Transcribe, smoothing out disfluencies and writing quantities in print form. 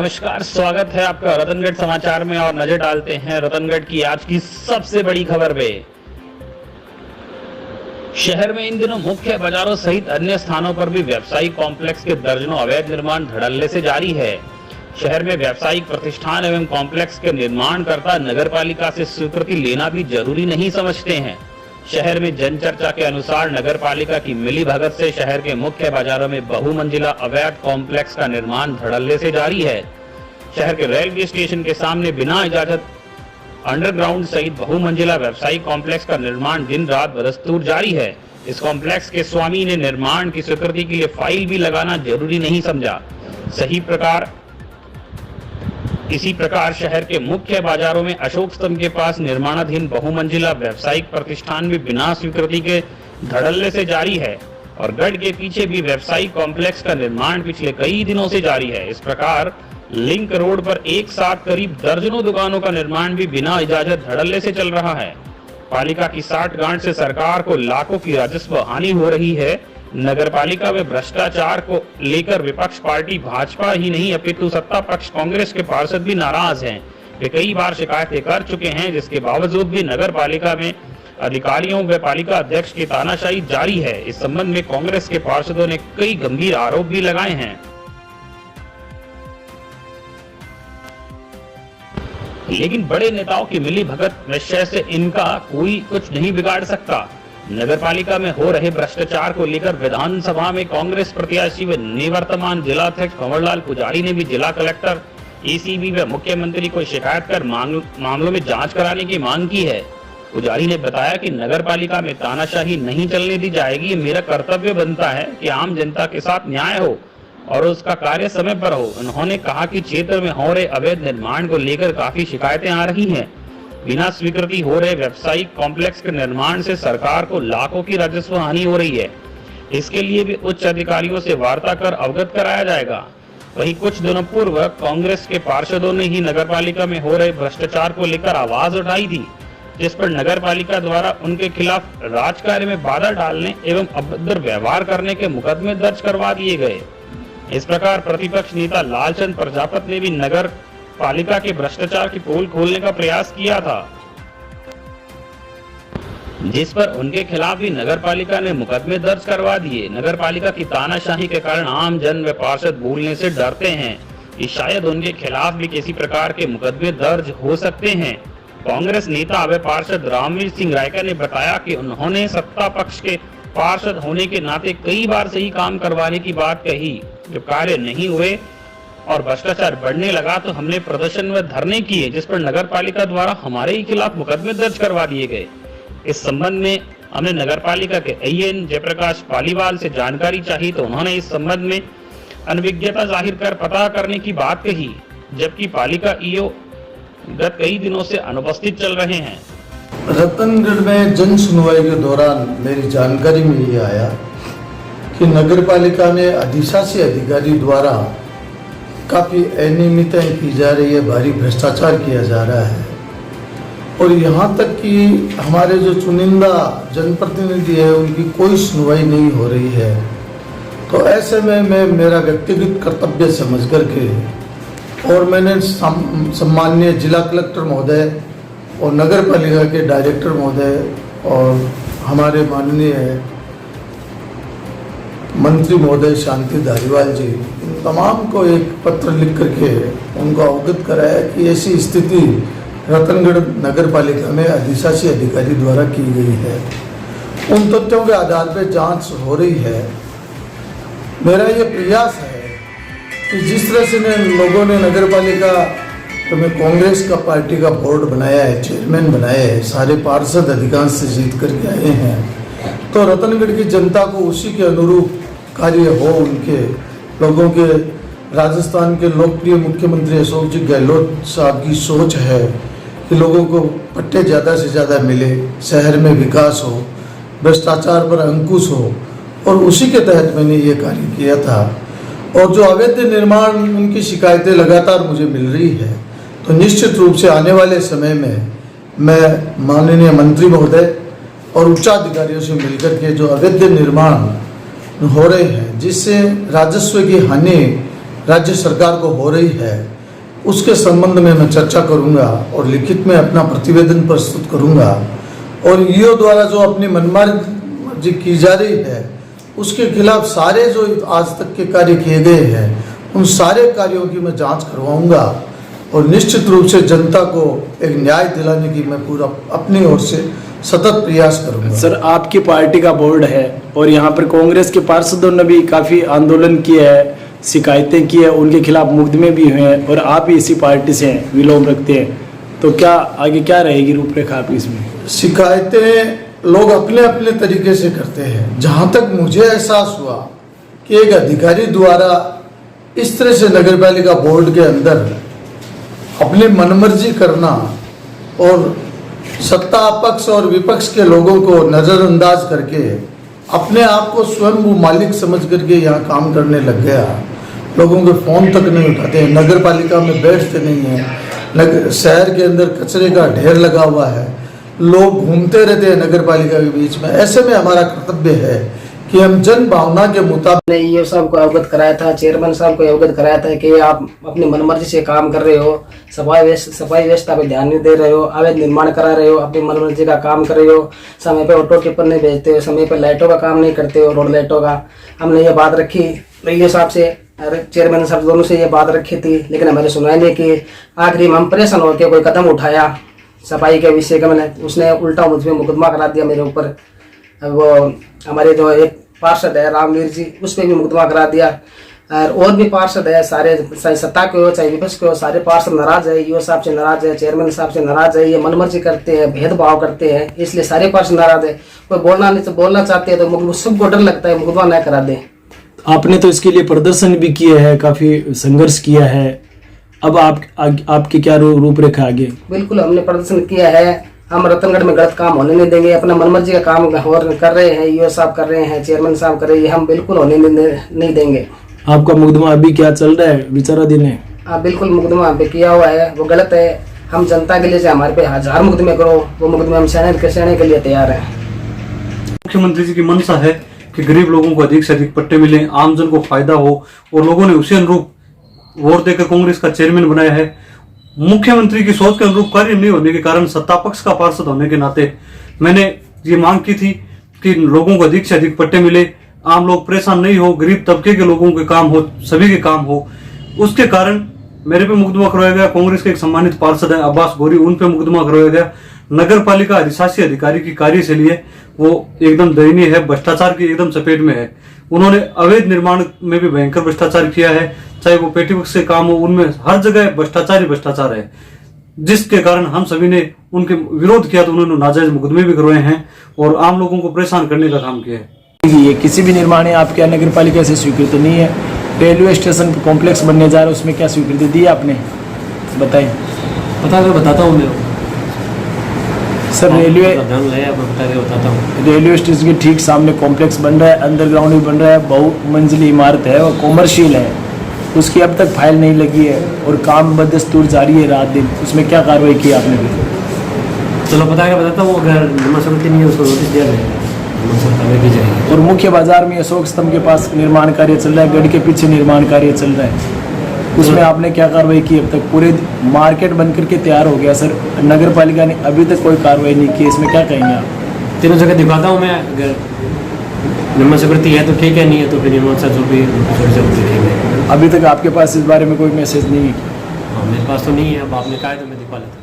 नमस्कार, स्वागत है आपका रतनगढ़ समाचार में और नजर डालते हैं रतनगढ़ की आज की सबसे बड़ी खबर पे। शहर में इन दिनों मुख्य बाजारों सहित अन्य स्थानों पर भी व्यावसायिक कॉम्प्लेक्स के दर्जनों अवैध निर्माण धड़ल्ले से जारी है। शहर में व्यावसायिक प्रतिष्ठान एवं कॉम्प्लेक्स के निर्माणकर्ता नगरपालिका से स्वीकृति लेना भी जरूरी नहीं समझते हैं। शहर में जनचर्चा के अनुसार नगरपालिका की मिलीभगत से शहर के मुख्य बाजारों में बहुमंजिला अवैध कॉम्प्लेक्स का निर्माण धड़ल्ले से जारी है। शहर के रेलवे स्टेशन के सामने बिना इजाजत अंडरग्राउंड सहित बहुमंजिला व्यावसायिक कॉम्प्लेक्स का निर्माण दिन रात बदस्तूर जारी है। इस कॉम्प्लेक्स के स्वामी ने निर्माण की स्वीकृति के लिए फाइल भी लगाना जरूरी नहीं समझा। इसी प्रकार शहर के मुख्य बाजारों में अशोक स्तंभ के पास निर्माणाधीन बहुमंजिला व्यावसायिक प्रतिष्ठान भी बिना स्वीकृति के धड़ल्ले से जारी है और गढ़ के पीछे भी व्यावसायिक कॉम्प्लेक्स का निर्माण पिछले कई दिनों से जारी है। इस प्रकार लिंक रोड पर एक साथ करीब दर्जनों दुकानों का निर्माण भी बिना इजाजत धड़ल्ले से चल रहा है। पालिका की साठगांठ से सरकार को लाखों की राजस्व हानि हो रही है। नगरपालिका में भ्रष्टाचार को लेकर विपक्ष पार्टी भाजपा ही नहीं अपितु सत्ता पक्ष कांग्रेस के पार्षद भी नाराज हैं। वे कई बार शिकायतें कर चुके हैं, जिसके बावजूद भी नगरपालिका में अधिकारियों व पालिका अध्यक्ष की तानाशाही जारी है। इस संबंध में कांग्रेस के पार्षदों ने कई गंभीर आरोप भी लगाए हैं। लेकिन बड़े नेताओं की मिलीभगत निश्चय से इनका कोई कुछ नहीं बिगाड़ सकता। नगरपालिका में हो रहे भ्रष्टाचार को लेकर विधानसभा में कांग्रेस प्रत्याशी व निवर्तमान जिलाध्यक्ष कंवरलाल पुजारी ने भी जिला कलेक्टर, एसीबी व मुख्यमंत्री को शिकायत कर मामलों में जांच कराने की मांग की है। पुजारी ने बताया कि नगरपालिका में तानाशाही नहीं चलने दी जाएगी। ये मेरा कर्तव्य बनता है कि आम जनता के साथ न्याय हो और उसका कार्य समय पर हो। उन्होंने कहा कि क्षेत्र में हो रहे अवैध निर्माण को लेकर काफी शिकायतें आ रही हैं। बिना स्वीकृति हो रहे व्यावसायिक कॉम्प्लेक्स के निर्माण से सरकार को लाखों की राजस्व हानि हो रही है। इसके लिए भी उच्च अधिकारियों से वार्ता कर अवगत कराया जाएगा। वहीं कुछ दिनों पूर्व कांग्रेस के पार्षदों ने ही नगरपालिका में हो रहे भ्रष्टाचार को लेकर आवाज उठाई थी, जिस पर नगरपालिका द्वारा उनके खिलाफ राजकार्य में बाधा डालने एवं अभद्र व्यवहार करने के मुकदमे दर्ज करवा दिए गए। इस प्रकार प्रतिपक्ष नेता लालचंद प्रजापति ने भी नगर पालिका के भ्रष्टाचार की पोल खोलने का प्रयास किया था, जिस पर उनके खिलाफ भी नगरपालिका ने मुकदमे दर्ज करवा दिए। नगरपालिका की तानाशाही के कारण आम जन व पार्षद बोलने से डरते हैं कि शायद उनके खिलाफ भी किसी प्रकार के मुकदमे दर्ज हो सकते हैं। कांग्रेस नेता व पार्षद रामवीर सिंह रायका ने बताया कि उन्होंने सत्ता पक्ष के पार्षद होने के नाते कई बार सही काम करवाने की बात कही। जब कार्य नहीं हुए और भ्रष्टाचार बढ़ने लगा तो हमने प्रदर्शन व धरने किए, जिस पर नगरपालिका द्वारा हमारे ही खिलाफ मुकदमे दर्ज करवा दिए गए। इस संबंध में हमने नगरपालिका के AN जयप्रकाश पालीवाल से जानकारी चाही तो उन्होंने इस संबंध में अनभिज्ञता जाहिर कर पता करने की बात कही, जबकि पालिका EO गत कई दिनों से अनुपस्थित चल रहे हैं। रतनगढ़ में जन सुनवाई के दौरान मेरी जानकारी में ये आया कि नगरपालिका में अधिशासी अधिकारी द्वारा काफ़ी अनियमितताएं की जा रही है, भारी भ्रष्टाचार किया जा रहा है और यहाँ तक कि हमारे जो चुनिंदा जनप्रतिनिधि है उनकी कोई सुनवाई नहीं हो रही है। तो ऐसे में मैं मेरा व्यक्तिगत कर्तव्य समझ करके और मैंने सम्माननीय जिला कलेक्टर महोदय और नगरपालिका के डायरेक्टर महोदय और हमारे माननीय मंत्री महोदय शांति धारीवाल जी, इन तमाम को एक पत्र लिख करके उनको अवगत कराया कि ऐसी स्थिति रतनगढ़ नगरपालिका में अधिशासी अधिकारी द्वारा की गई है। उन तथ्यों के आधार पर जांच हो रही है। मेरा ये प्रयास है कि जिस तरह से लोगों ने नगरपालिका में कांग्रेस का पार्टी का बोर्ड बनाया है, चेयरमैन बनाया है, सारे पार्षद अधिकांश से जीत करके आए हैं, तो रतनगढ़ की जनता को उसी के अनुरूप कार्य हो। उनके लोगों के राजस्थान के लोकप्रिय मुख्यमंत्री अशोक जी गहलोत साहब की सोच है कि लोगों को पट्टे ज़्यादा से ज़्यादा मिले, शहर में विकास हो, भ्रष्टाचार पर अंकुश हो और उसी के तहत मैंने ये कार्य किया था। और जो अवैध निर्माण उनकी शिकायतें लगातार मुझे मिल रही है, तो निश्चित रूप से आने वाले समय में मैं माननीय मंत्री महोदय और उच्चाधिकारियों से मिलकर के जो अवैध निर्माण हो रहे हैं, जिससे राजस्व की हानि राज्य सरकार को हो रही है, उसके संबंध में मैं चर्चा करूंगा और लिखित में अपना प्रतिवेदन प्रस्तुत करूंगा। और ईओ द्वारा जो अपनी मनमार्जी की जा रही है उसके खिलाफ सारे जो आज तक के कार्य किए गए हैं उन सारे कार्यों की मैं जांच करवाऊंगा और निश्चित रूप से जनता को एक न्याय दिलाने की मैं पूरा अपनी ओर से सतत प्रयास करूंगा। सर, आपकी पार्टी का बोर्ड है और यहाँ पर कांग्रेस के पार्षदों ने भी काफ़ी आंदोलन किया है, शिकायतें की है, उनके खिलाफ मुकदमे भी हुए हैं और आप ही इसी पार्टी से विलोम रखते हैं, तो क्या आगे क्या रहेगी रूपरेखा आपकी इसमें? शिकायतें लोग अपने अपने तरीके से करते हैं। जहाँ तक मुझे एहसास हुआ कि एक अधिकारी द्वारा इस तरह से नगर पालिका बोर्ड के अंदर अपनी मनमर्जी करना और सत्ता पक्ष और विपक्ष के लोगों को नज़रअंदाज करके अपने आप को स्वयं वो मालिक समझ करके यहाँ काम करने लग गया। लोगों के फ़ोन तक नहीं उठाते हैं, नगर पालिका में बैठते नहीं हैं, शहर के अंदर कचरे का ढेर लगा हुआ है, लोग घूमते रहते हैं नगर पालिका के बीच में। ऐसे में हमारा कर्तव्य है कि हम जन भावना के मुताबिक ये साहब को अवगत कराया था, चेयरमैन साहब को अवगत कराया था कि आप अपनी मनमर्जी से काम कर रहे हो, सफाई व्यवस्था पे ध्यान नहीं दे रहे हो, अवैध निर्माण करा रहे हो, अपनी मनमर्जी का काम कर रहे हो, समय पे ऑटो टिप्पर नहीं भेजते हो, समय पे लाइटों का काम नहीं करते हो, रोड लाइटों का। हमने ये बात रखी ये साहब से, चेयरमैन साहब दोनों से ये बात रखी थी, लेकिन हमारी सुनवाई नहीं की। आखिरी में हम परेशान होकर कोई कदम उठाया सफाई के विषय का, मैंने उसने उल्टा मुझ पर मुकदमा करा दिया मेरे ऊपर। वो हमारे जो एक पार्षद है रामवीर जी, उस पर भी मुकदमा करा दिया। और भी पार्षद है सारे, चाहे सत्ता के हो चाहे विपक्ष के हो, सारे पार्षद नाराज है, ईओ साहब से नाराज है, चेयरमैन साहब से नाराज है। ये मनमर्जी करते हैं, भेदभाव करते हैं, इसलिए सारे पार्षद नाराज है। कोई बोलना चाहते हैं तो सबको डर लगता है मुकदमा न करा दे। आपने तो इसके लिए प्रदर्शन भी किया है, काफ़ी संघर्ष किया है, अब आपकी क्या रूपरेखा आगे? बिल्कुल, हमने प्रदर्शन किया है। हम रतनगढ़ में गलत काम होने नहीं देंगे। अपना मनमर्जी का काम कर रहे हैं, ईओ साहब कर रहे हैं, चेयरमैन साहब कर रहे हैं, हम बिल्कुल होने नहीं देंगे। आपका मुकदमा अभी क्या चल रहा है, विचाराधीन है? बिल्कुल, मुकदमा पे किया हुआ है, वो गलत है। हम जनता के लिए चाहे हमारे पे 1000 मुकदमे करो, वो मुकदमे हम सहने के लिए तैयार है। मुख्यमंत्री जी की मंशा है कि गरीब लोगों को अधिक से अधिक पट्टे मिले, आमजन को फायदा हो, और लोगों ने उसी अनुरूप वोट देकर कांग्रेस का चेयरमैन बनाया है। मुख्यमंत्री की सोच के अनुरूप कार्य नहीं होने के कारण सत्ता पक्ष का पार्षद होने के नाते मैंने ये मांग की थी कि लोगों को अधिक से अधिक पट्टे मिले, आम लोग परेशान नहीं हो, गरीब तबके के लोगों के काम हो, सभी के काम हो। उसके कारण मेरे पे मुकदमा करवाया गया। कांग्रेस के एक सम्मानित पार्षद है अब्बास गोरी, उन पे मुकदमा करवाया गया। नगर पालिका अधिशासी अधिकारी की कार्यशैली है वो एकदम दयनीय है, भ्रष्टाचार की एकदम चपेट में है। उन्होंने अवैध निर्माण में भी भयंकर भ्रष्टाचार किया है, चाहे वो पेटी बक्स से काम हो, उनमें हर जगह भ्रष्टाचार ही भ्रष्टाचार है, जिसके कारण हम सभी ने उनके विरोध किया तो उन्होंने नाजायज मुकदमे भी करवाए हैं और आम लोगों को परेशान करने का काम किया है। ये किसी भी निर्माण है आपके नगर पालिका से स्वीकृत नहीं है। रेलवे स्टेशन कॉम्प्लेक्स बनने जा रहा है, उसमें क्या स्वीकृति दी आपने, बताइए? बताता हूँ मैं सर। रेलवे बताता हूँ। रेलवे स्टेशन के ठीक सामने कॉम्प्लेक्स बन रहा है, अंडरग्राउंड भी बन रहा है, बहुमंजिली इमारत है और कॉमर्शियल है, उसकी अब तक फाइल नहीं लगी है और काम बदस्तूर जारी है रात दिन, उसमें क्या कार्रवाई की आपने? चलो बताता हूँ, अगर जमासमिति नहीं है उसको नोटिस दिया जाएगा। और मुख्य बाजार में अशोक स्तंभ के पास निर्माण कार्य चल रहा है, गढ़ के पीछे निर्माण कार्य चल रहा है, उसमें आपने क्या कार्रवाई की अब तक? पूरे मार्केट बनकर के तैयार हो गया सर, नगर पालिका ने अभी तक कोई कार्रवाई नहीं की, इसमें क्या कहेंगे आप? तीनों जगह दिखाता हूँ मैं, अगर जमासमिति है तो ठीक है, नहीं है तो फिर जो भी देखेंगे। अभी तक आपके पास इस बारे में कोई मैसेज नहीं है? हाँ, मेरे पास तो नहीं है, अब आपने कहा तो मैं दिखवा लेता हूँ।